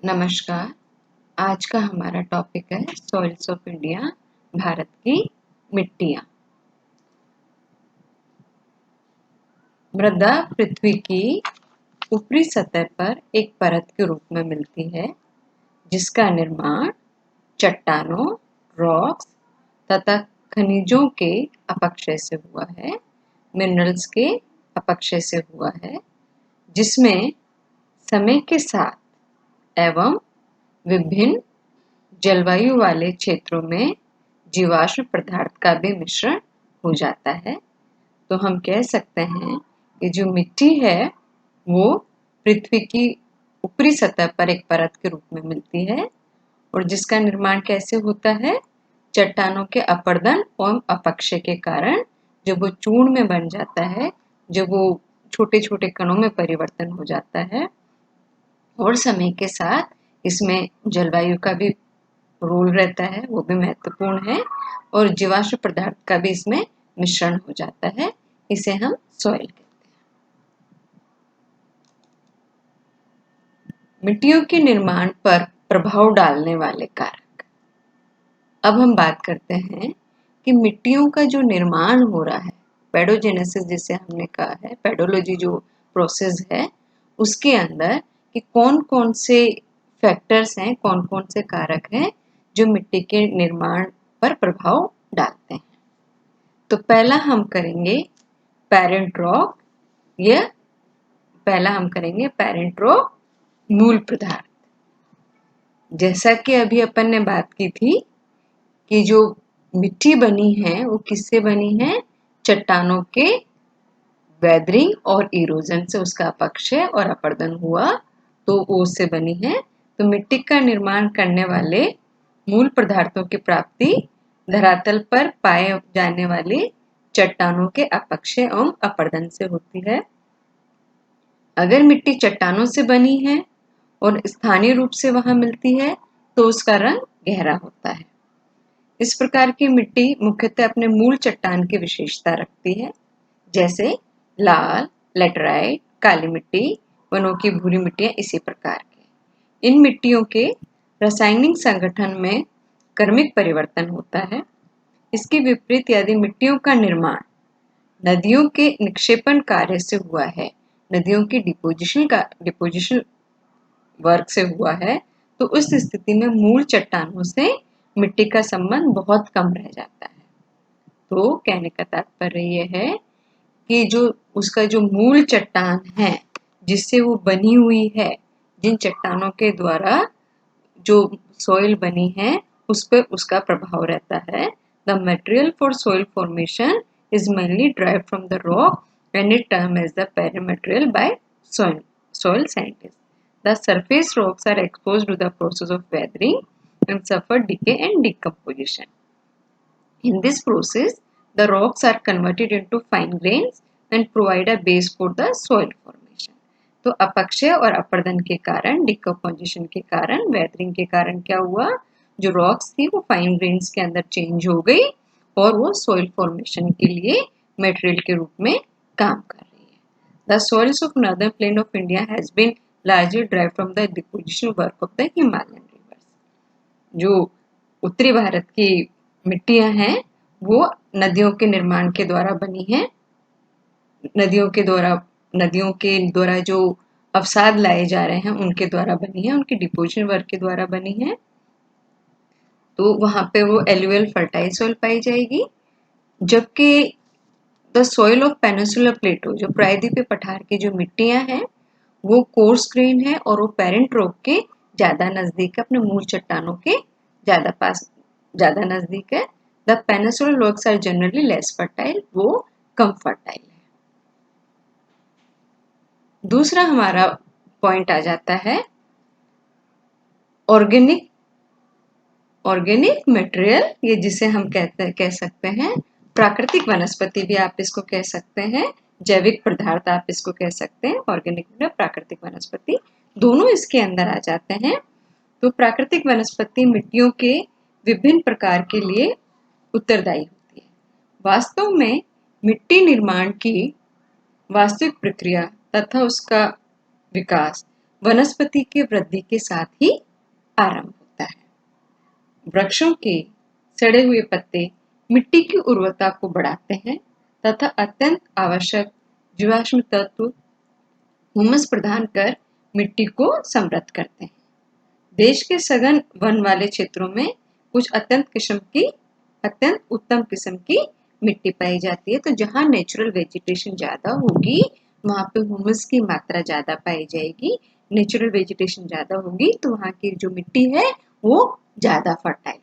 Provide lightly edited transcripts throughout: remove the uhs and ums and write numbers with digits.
नमस्कार। आज का हमारा टॉपिक है सॉइल्स ऑफ इंडिया, भारत की मिट्टियाँ। मृदा पृथ्वी की ऊपरी सतह पर एक परत के रूप में मिलती है, जिसका निर्माण चट्टानों, रॉक्स तथा खनिजों के अपक्षय से हुआ है, मिनरल्स के अपक्षय से हुआ है, जिसमें समय के साथ एवं विभिन्न जलवायु वाले क्षेत्रों में जीवाश्म पदार्थ का भी मिश्रण हो जाता है। तो हम कह सकते हैं कि जो मिट्टी है वो पृथ्वी की ऊपरी सतह पर एक परत के रूप में मिलती है और जिसका निर्माण कैसे होता है? चट्टानों के अपरदन एवं अपक्षय के कारण जब वो चूर्ण में बन जाता है, जब वो छोटे छोटे कणों में परिवर्तन हो जाता है और समय के साथ इसमें जलवायु का भी रोल रहता है, वो भी महत्वपूर्ण है और जीवाश्म पदार्थ का भी इसमें मिश्रण हो जाता है। इसे हम सॉइल कहते हैं। मिट्टियों के निर्माण पर प्रभाव डालने वाले कारक। अब हम बात करते हैं कि मिट्टियों का जो निर्माण हो रहा है, पेडोजेनेसिस जिसे हमने कहा है, पेडोलॉजी जो प्रोसेस है, उसके अंदर कि कौन कौन से फैक्टर्स हैं, कौन कौन से कारक हैं जो मिट्टी के निर्माण पर प्रभाव डालते हैं। तो पहला हम करेंगे पेरेंट रॉक, या पहला हम करेंगे पेरेंट रॉक, मूल पदार्थ। जैसा कि अभी अपन ने बात की थी कि जो मिट्टी बनी है वो किससे बनी है? चट्टानों के वेदरिंग और इरोजन से उसका अपक्षय और अपरदन हुआ तो वो उससे बनी है। तो मिट्टी का निर्माण करने वाले मूल पदार्थों की प्राप्ति धरातल पर पाए जाने वाले चट्टानों के अपक्षय एवं अपरदन से होती है। अगर मिट्टी चट्टानों से बनी है और स्थानीय रूप से वहां मिलती है तो उसका रंग गहरा होता है। इस प्रकार की मिट्टी मुख्यतः अपने मूल चट्टान की विशेषता रखती है, जैसे लाल, लेटराइट, काली मिट्टी, वनों की भूरी मिट्टियां इसी प्रकार के। इन मिट्टियों के रासायनिक संगठन में क्रमिक परिवर्तन होता है। इसके विपरीत यदि मिट्टियों का निर्माण नदियों के निक्षेपण कार्य से हुआ है, नदियों की डिपोजिशन वर्क से हुआ है, तो उस स्थिति में मूल चट्टानों से मिट्टी का संबंध बहुत कम रह जाता है। तो कहने का तात्पर्य यह है कि जो उसका जो मूल चट्टान है जिससे वो बनी हुई है, जिन चट्टानों के द्वारा जो सॉइल बनी है उस पर उसका प्रभाव रहता है। The material for soil formation is mainly drive from the rock and it term as the parent material by soil scientists. The surface rocks are exposed to the process of weathering and suffer decay and decomposition. In this process, the rocks are converted into fine grains and provide a base for the soil formation. तो अपक्षय और अपरदन के कारण, decomposition के कारण, weathering के कारण क्या हुआ? जो रॉक्स थी वो फाइन ग्रेन्स के अंदर चेंज हो गई और वो सॉइल फॉर्मेशन के लिए मटेरियल के रूप में काम कर रही है। The soils of northern plain of India has been largely derived from the deposition work of the Himalayan rivers. जो उत्तरी भारत की मिट्टियां हैं वो नदियों के निर्माण के द्वारा बनी हैं। नदियों के द्वारा जो अवसाद लाए जा रहे हैं उनके द्वारा बनी है, उनकी डिपोजिशन वर्क के द्वारा बनी है। तो वहां पे वो एलुवियल फर्टाइल सॉइल पाई जाएगी। जबकि द सॉइल ऑफ पेनिनसुलर प्लेटो, जो प्रायद्वीपीय पठार की जो मिट्टियां हैं वो कोर्स ग्रेन है और वो पेरेंट रॉक के ज्यादा नजदीक है, अपने मूल चट्टानों के ज्यादा नजदीक है। The peninsular rocks are generally less fertile, वो कम फर्टाइल है। दूसरा हमारा पॉइंट आ जाता है ऑर्गेनिक मटेरियल, ये जिसे हम कह सकते हैं प्राकृतिक वनस्पति भी आप इसको कह सकते हैं, जैविक पदार्थ आप इसको कह सकते हैं। ऑर्गेनिक प्राकृतिक वनस्पति दोनों इसके अंदर आ जाते हैं। तो प्राकृतिक वनस्पति मिट्टियों के विभिन्न प्रकार के लिए उत्तरदायी होती है। वास्तव में मिट्टी निर्माण की वास्तविक प्रक्रिया तथा उसका विकास वनस्पति के वृद्धि के साथ ही आरंभ होता है। वृक्षों के सड़े हुए पत्ते मिट्टी की उर्वरता को बढ़ाते हैं तथा अत्यंत आवश्यक जीवाश्म तत्व हुमस प्रदान कर मिट्टी को समृद्ध करते हैं। देश के सघन वन वाले क्षेत्रों में कुछ अत्यंत उत्तम किस्म की मिट्टी पाई जाती है। तो जहाँ नेचुरल वेजिटेशन ज्यादा होगी वहां पे ह्यूमस की मात्रा ज्यादा पाई जाएगी। नेचुरल वेजिटेशन ज्यादा होगी तो वहां की जो मिट्टी है वो ज्यादा फर्टाइल होगी।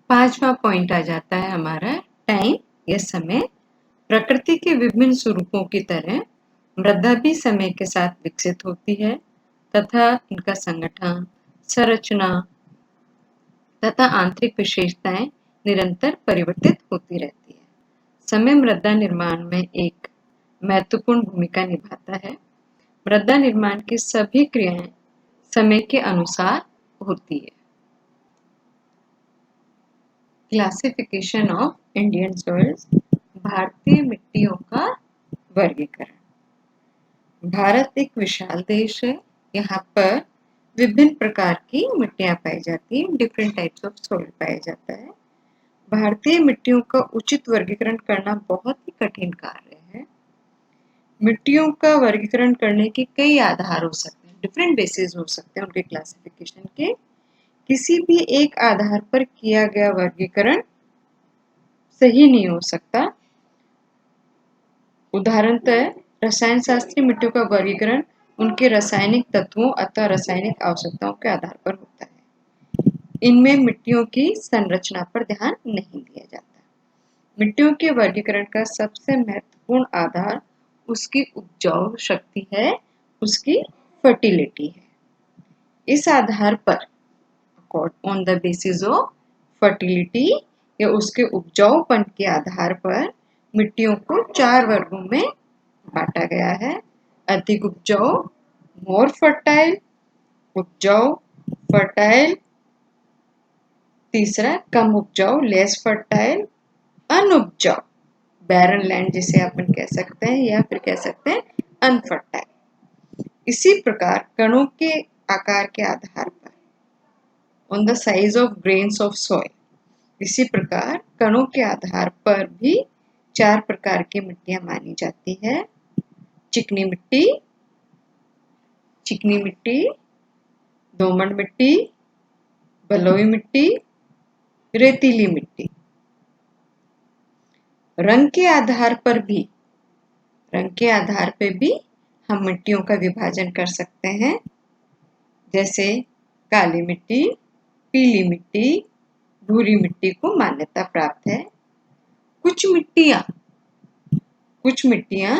5वां पॉइंट आ जाता है हमारा टाइम या समय। प्रकृति के विभिन्न स्वरूपों की तरह मृदा भी समय के साथ विकसित होती है तथा इनका संगठन, संरचना तथा आंतरिक विशेषताएं निरंतर परिवर्तित होती रहती है। समय मृदा निर्माण में एक महत्वपूर्ण भूमिका निभाता है। मृदा निर्माण की सभी क्रियाएं समय के अनुसार होती है। क्लासिफिकेशन ऑफ इंडियन सॉइल्स, भारतीय मिट्टियों का वर्गीकरण। भारत एक विशाल देश है। यहाँ पर विभिन्न प्रकार की मिट्टियां पाई जाती हैं, डिफरेंट टाइप्स ऑफ सॉइल पाया जाता है। भारतीय मिट्टियों का उचित वर्गीकरण करना बहुत ही कठिन कार्य है। मिट्टियों का वर्गीकरण करने के कई आधार हो सकते हैं, डिफरेंट बेसिस हो सकते हैं उनके क्लासिफिकेशन के। किसी भी एक आधार पर किया गया वर्गीकरण सही नहीं हो सकता। उदाहरणतः रसायन शास्त्री मिट्टियों का वर्गीकरण उनके रासायनिक तत्वों अथवा रासायनिक आवश्यकताओं के आधार पर होता है। इनमें मिट्टियों की संरचना पर ध्यान नहीं दिया जाता। मिट्टियों के वर्गीकरण का सबसे महत्वपूर्ण आधार उसकी उपजाऊ शक्ति है, उसकी फर्टिलिटी है। इस आधार पर on the basis of fertility या उसके उपजाऊपन के आधार पर मिट्टियों को 4 वर्गों में बांटा गया है। अधिक उपजाऊ, मोर फर्टाइल, उपजाऊ, फर्टाइल। तीसरा कम उपजाऊ, लेस फर्टाइल, अनउपजाऊ, बैरन लैंड जिसे अपन कह सकते हैं या फिर कह सकते हैं अनफर्टाइल। इसी प्रकार कणों के आकार के आधार पर on the size of grains of soil, इसी प्रकार कणों के आधार पर भी 4 प्रकार की मिट्टियां मानी जाती है। चिकनी मिट्टी, दोमट मिट्टी, बलुई मिट्टी, रेतीली मिट्टी। रंग के आधार पे भी हम मिट्टियों का विभाजन कर सकते हैं। जैसे काली मिट्टी, पीली मिट्टी, भूरी मिट्टी को मान्यता प्राप्त है। कुछ मिट्टियां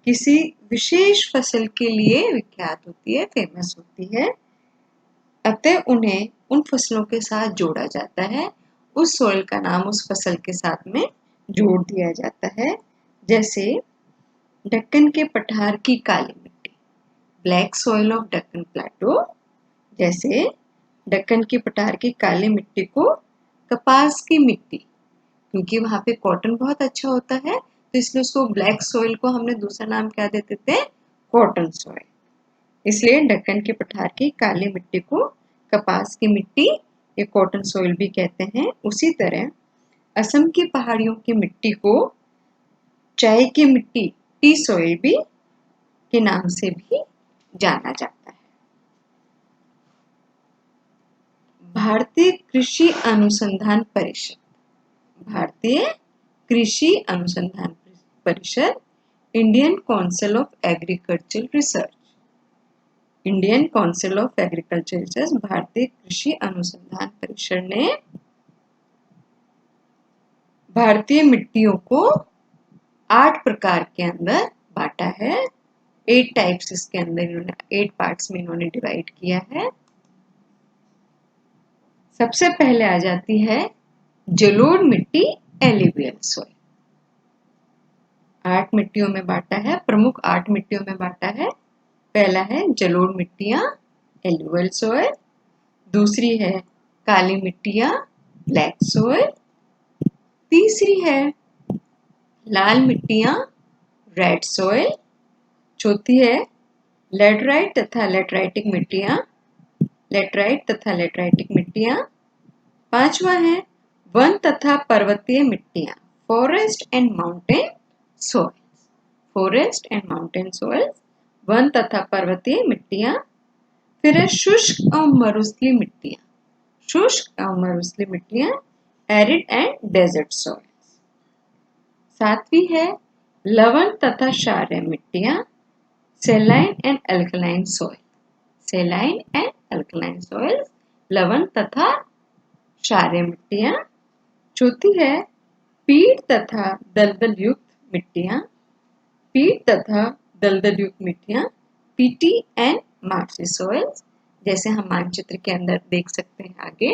किसी विशेष फसल के लिए विख्यात होती है, फेमस होती है, अतः उन्हें उन फसलों के साथ जोड़ा जाता है। उस सॉइल का नाम उस फसल के साथ में जोड़ दिया जाता है। जैसे दक्कन के पठार की काली मिट्टी, ब्लैक सॉइल ऑफ दक्कन प्लेटो। जैसे दक्कन की पठार की काली मिट्टी को कपास की मिट्टी, क्योंकि वहां पे कॉटन बहुत अच्छा होता है तो इसलिए उसको ब्लैक सॉइल को हमने दूसरा नाम क्या देते थे, कॉटन सॉइल। इसलिए दक्कन के पठार की काली मिट्टी को कपास की मिट्टी या कॉटन सॉइल भी कहते हैं। उसी तरह असम की पहाड़ियों की मिट्टी को चाय की मिट्टी, टी सॉइल भी के नाम से भी जाना जाता है। भारतीय कृषि अनुसंधान परिषद, Indian council of agricultural research, भारतीय कृषि अनुसंधान परिषद ने भारतीय मिट्टियों को 8 प्रकार के अंदर बांटा है। 8 टाइप्स इसके अंदर इन्होंने 8 पार्ट्स में इन्होंने डिवाइड किया है। सबसे पहले आ जाती है जलोढ़ मिट्टी एलुवियल सॉइल। 8 मिट्टियों में बांटा है, प्रमुख 8 मिट्टियों में बांटा है। पहला है जलोढ़ मिट्टियां, एलुवियल सॉइल। दूसरी है काली मिट्टियां, ब्लैक सॉइल। तीसरी है लाल मिट्टियां, रेड सॉइल। चौथी है लेटराइट तथा लेटराइटिक मिट्टियां, लेटराइट तथा लेटराइटिक मिट्टियां। पांचवा है वन तथा पर्वतीय मिट्टियां, forest and mountain soils, forest and mountain soils, one तथा पर्वतीय मिट्टियां। फिर है शुष्क और मरुस्थलीय मिट्टियां, शुष्क और मरुस्थलीय मिट्टियां, एरिड एंड डेजर्ट सॉइल्स। सातवीं है लवण तथा क्षारीय मिट्टियां, सेलाइन and alkaline soil, सेलाइन and alkaline soils, लवण तथा क्षारीय मिट्टियां। चौथी है पीट तथा दलदल युक्त मिट्टियां, पीट तथा दलदल युक्त मिट्टियां, पीटी एंड मार्सी सॉइल्स, जैसे हम मानचित्र के अंदर देख सकते हैं आगे।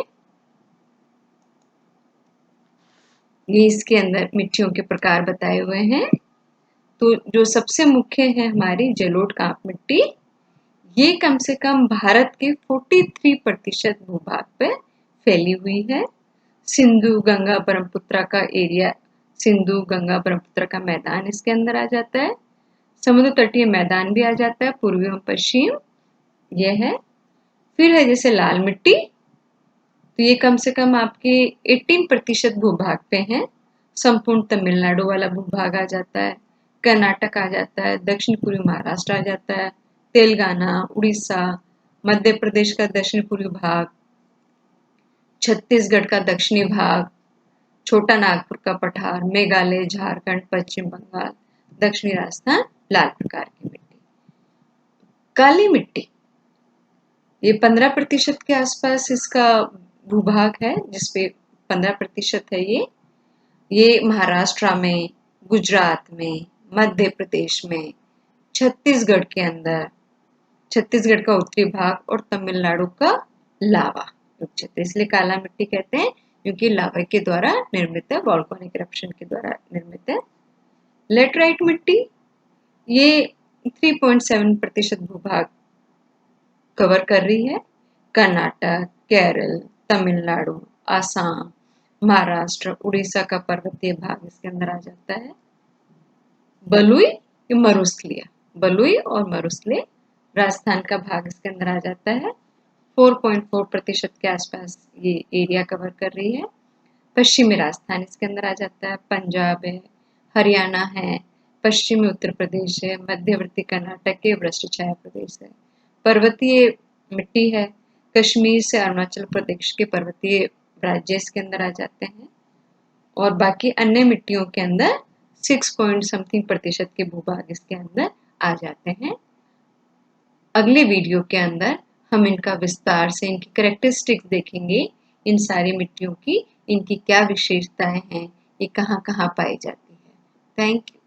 ये इसके अंदर मिट्टियों के प्रकार बताए हुए हैं। तो जो सबसे मुख्य है हमारी जलोढ़ कांप मिट्टी, ये कम से कम भारत के 43% भूभाग पे फैली हुई है। सिंधु गंगा ब्रह्मपुत्र का एरिया, सिंधु गंगा ब्रह्मपुत्र का मैदान इसके अंदर आ जाता है। समुद्र तटीय मैदान भी आ जाता है, पूर्वी एवं पश्चिम यह है। फिर है जैसे लाल मिट्टी, तो ये कम से कम आपके 18% भूभाग पे है। संपूर्ण तमिलनाडु वाला भूभाग आ जाता है, कर्नाटक आ जाता है, दक्षिण पूर्वी महाराष्ट्र आ जाता है, तेलंगाना, उड़ीसा, मध्य प्रदेश का दक्षिण पूर्वी भाग, छत्तीसगढ़ का दक्षिणी भाग, छोटा नागपुर का पठार, मेघालय, झारखंड, पश्चिम बंगाल, दक्षिणी राजस्थान, लाल प्रकार की मिट्टी। काली मिट्टी, ये 15% के आसपास इसका भूभाग है, जिसपे 15% है ये महाराष्ट्र में, गुजरात में, मध्य प्रदेश में, छत्तीसगढ़ के अंदर, छत्तीसगढ़ का उत्तरी भाग और तमिलनाडु का लावा क्षेत्र, इसलिए काला मिट्टी कहते हैं क्योंकि लावा के द्वारा निर्मित है, वोल्केनिक इरप्शन के द्वारा निर्मित है। लेटराइट मिट्टी, ये 3.7% भूभाग कवर कर रही है। कर्नाटक, केरल, तमिलनाडु, आसाम, महाराष्ट्र, उड़ीसा का पर्वतीय भाग इसके अंदर आ जाता है। बलुई, मरुस्थलीय, बलुई और मरुस्थलीय राजस्थान का भाग इसके अंदर आ जाता है। 4.4% के आसपास ये एरिया कवर कर रही है। पश्चिमी राजस्थान इसके अंदर आ जाता है, पंजाब है, हरियाणा है, पश्चिमी उत्तर प्रदेश है, मध्यवर्ती कर्नाटक के वृष्टि छाया प्रदेश है। पर्वतीय मिट्टी है, कश्मीर से अरुणाचल प्रदेश के पर्वतीय राज्य इसके अंदर आ जाते हैं। और बाकी अन्य मिट्टियों के अंदर 6% के भूभाग इसके अंदर आ जाते हैं। अगले वीडियो के अंदर हम इनका विस्तार से इनकी कैरेक्टरिस्टिक्स देखेंगे, इन सारी मिट्टियों की, इनकी क्या विशेषताएं हैं, ये कहाँ कहाँ पाई जाती है। Thank you.